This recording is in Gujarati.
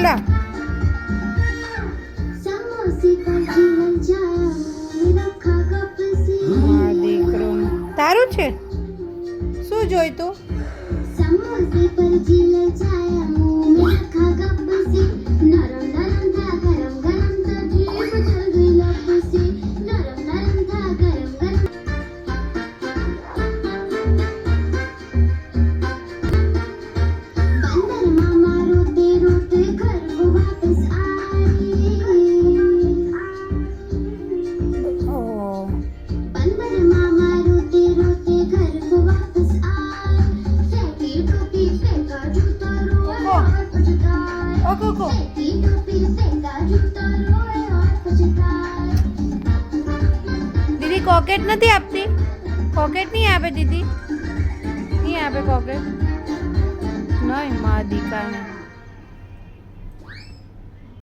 બોલા દીકરો તારું છે શું જોઈતું કોકો દીદી કોકેટ નથી આપતી કોકેટ નહીં આપે દીદી નહીં આપે કોકેટ નહીં મા દીકાને